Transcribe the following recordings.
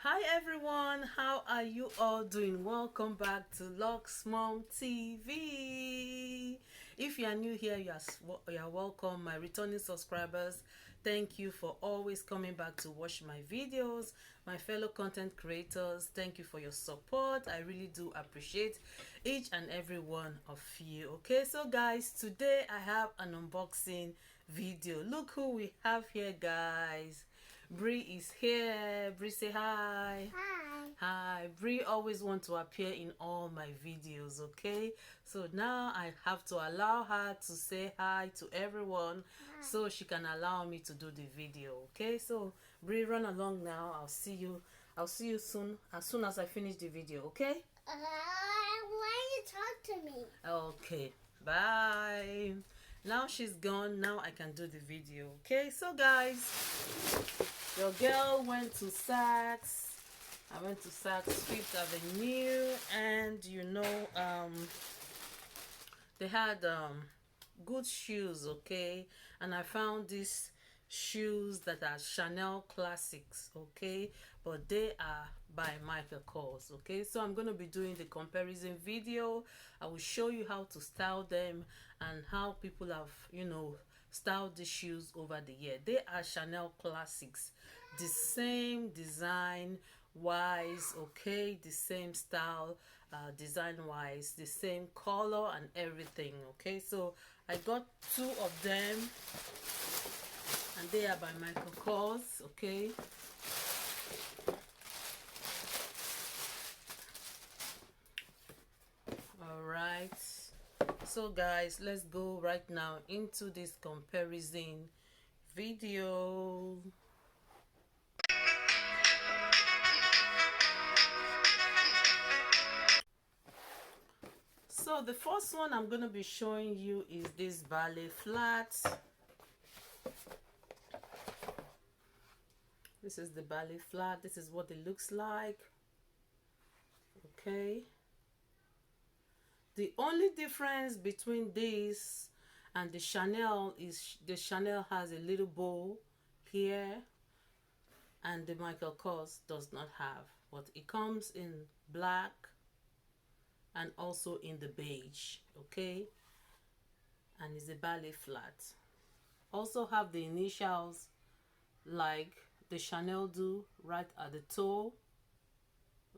Hi everyone, how are you all doing? Welcome back to Lux Mom TV. If you are new here, you are welcome. My returning subscribers, thank you for always coming back to watch my videos. My fellow content creators, thank you for your support. I really do appreciate each and every one of you. Okay, so guys, today I have an unboxing video. Look who we have here, guys. Bree is here. Bree, say hi. Hi. Hi. Bree always want to appear in all my videos, okay? So now I have to allow her to say hi to everyone so she can allow me to do the video, okay? So Bree, run along now. I'll see you soon as I finish the video, okay? Why you talk to me? Okay. Bye. Now she's gone. Now I can do the video, okay? So guys, your girl went to Saks. I went to Saks Fifth Avenue, and they had good shoes, okay? And I found these shoes that are Chanel classics, okay? But they are by Michael Kors, okay? So I'm gonna be doing the comparison video. I will show you how to style them and how people have, styled the shoes over the year. They are Chanel classics, the same design wise, okay, the same style, design wise, the same color and everything, okay? So I got two of them, and they are by Michael Kors, okay? All right, so guys, let's go right now into this comparison video. So the first one I'm going to be showing you is this ballet flat. This is the ballet flat. This is what it looks like, okay? The only difference between this and the Chanel is the Chanel has a little bow here and the Michael Kors does not have, but it comes in black and also in the beige, okay? And it's a ballet flat. Also have the initials like the Chanel do right at the toe,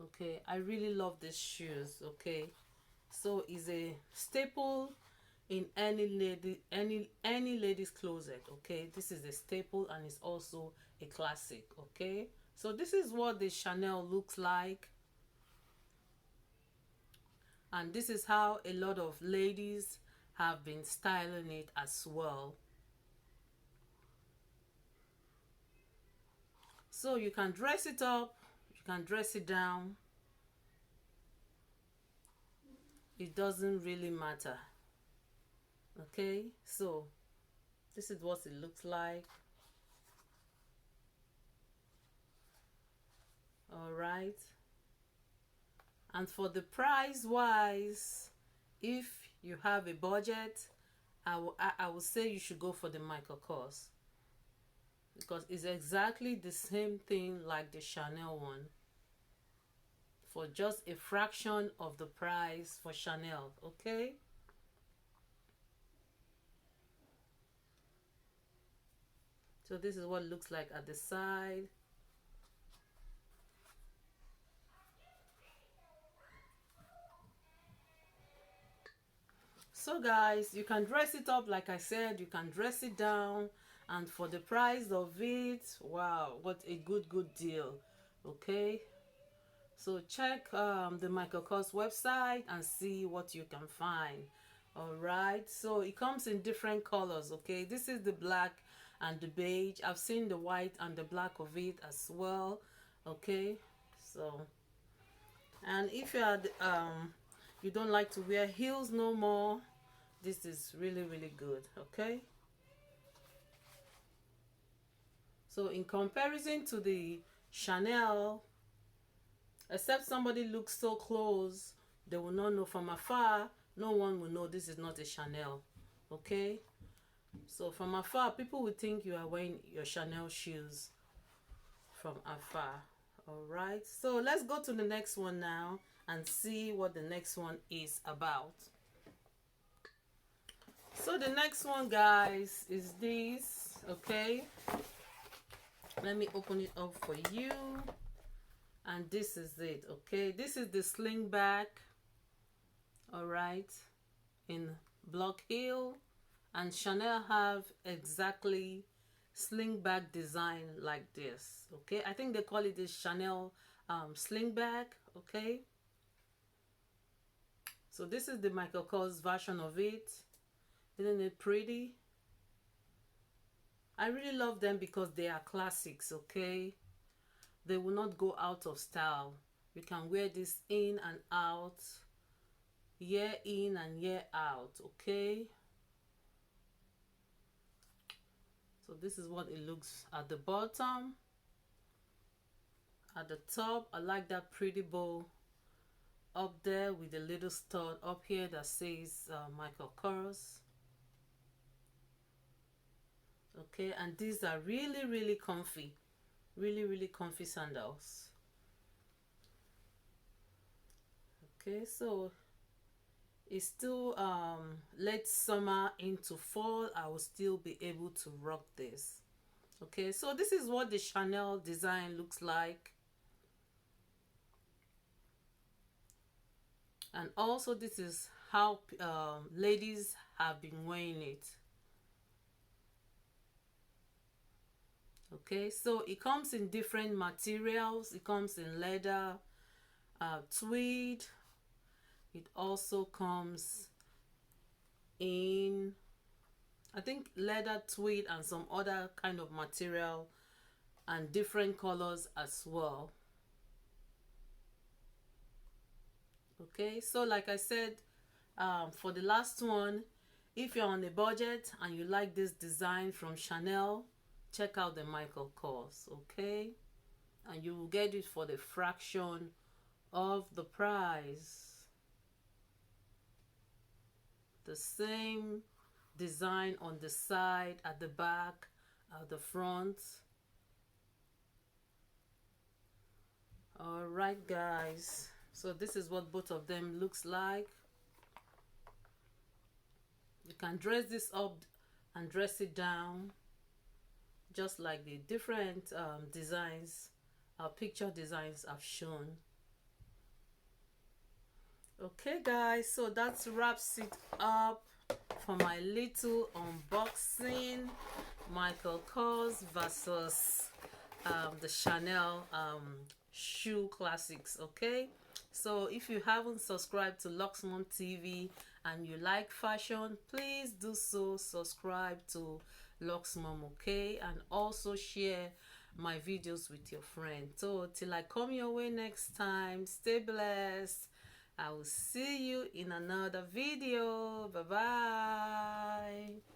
okay? I really love these shoes, okay? So it's a staple in any lady's closet, okay? This is a staple and it's also a classic, okay? So this is what the Chanel looks like, and this is how a lot of ladies have been styling it as well. So you can dress it up, you can dress it down, it doesn't really matter, okay? So this is what it looks like. All right, and for the price wise, if you have a budget, I would say you should go for the Michael Kors, because it's exactly the same thing like the Chanel one for just a fraction of the price for Chanel, okay? So this is what it looks like at the side. So guys, you can dress it up, like I said, you can dress it down, and for the price of it, wow, what a good deal, okay? So check the Michael Kors website and see what you can find. All right, so it comes in different colors, okay? This is the black and the beige. I've seen the white and the black of it as well, okay? So, and if you are you don't like to wear heels no more, this is really good, okay? So in comparison to the Chanel, except somebody looks so close, they will not know. From afar, no one will know this is not a Chanel, okay? So from afar, people will think you are wearing your Chanel shoes from afar, All right, so let's go to the next one now and see what the next one is about. So the next one, guys, is this. Okay, let me open it up for you. And this is it. Okay, this is the slingback. All right, in Block Hill, and Chanel have exactly slingback design like this. Okay, I think they call it the Chanel slingback. Okay, so this is the Michael Kors version of it. Isn't it pretty? I really love them because they are classics. Okay, they will not go out of style. You can wear this in and out, year in and year out. Okay, so this is what it looks at the bottom. At the top, I like that pretty bow up there with a little stud up here that says Michael Kors. Okay, and these are really comfy, really comfy sandals. Okay, so it's still late summer into fall. I will still be able to rock this. Okay, so this is what the Chanel design looks like. And also this is how ladies have been wearing it. Okay, so it comes in different materials. It comes in leather, tweed. It also comes in, I think, leather, tweed, and some other kind of material, and different colors as well. Okay, so like I said, for the last one, if you're on a budget and you like this design from Chanel, check out the Michael Kors. Okay, and you will get it for the fraction of the price. The same design on the side, at the back, at the front. All right, guys, so this is what both of them looks like. You can dress this up and dress it down, just like the different designs, picture designs I've shown. Okay, guys, so that wraps it up for my little unboxing. Michael Kors versus the Chanel shoe classics. Okay, so if you haven't subscribed to Luxmon TV and you like fashion, please do so. Subscribe to Luxmon, okay, and also share my videos with your friends. So till I come your way next time, stay blessed. I will see you in another video. Bye bye.